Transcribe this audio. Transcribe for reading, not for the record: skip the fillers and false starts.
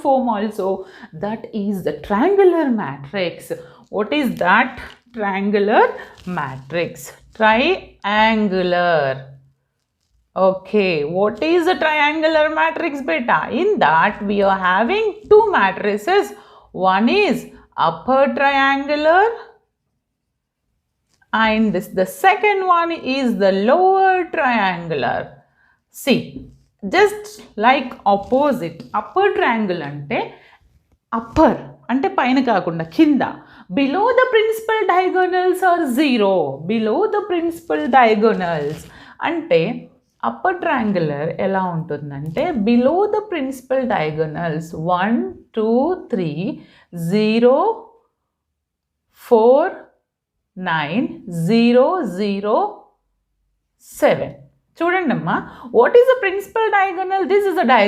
form also. That is the triangular matrix. What is that triangular matrix? Triangular. Okay, what is a triangular matrix, beta? In that we are having two matrices. One is upper triangular and the second one is the lower triangular. See, just like opposite, upper triangle ante upper అంటే పైన కాకుండా కింద, below the principal diagonals are 0, below the principal diagonals అంటే upper triangular ఎలా ఉంటుందంటే below the principal diagonals 1 2 3 0 4 9 0 0 7. చూడండి అమ్మా, what is the principal diagonal? This is the diagonal.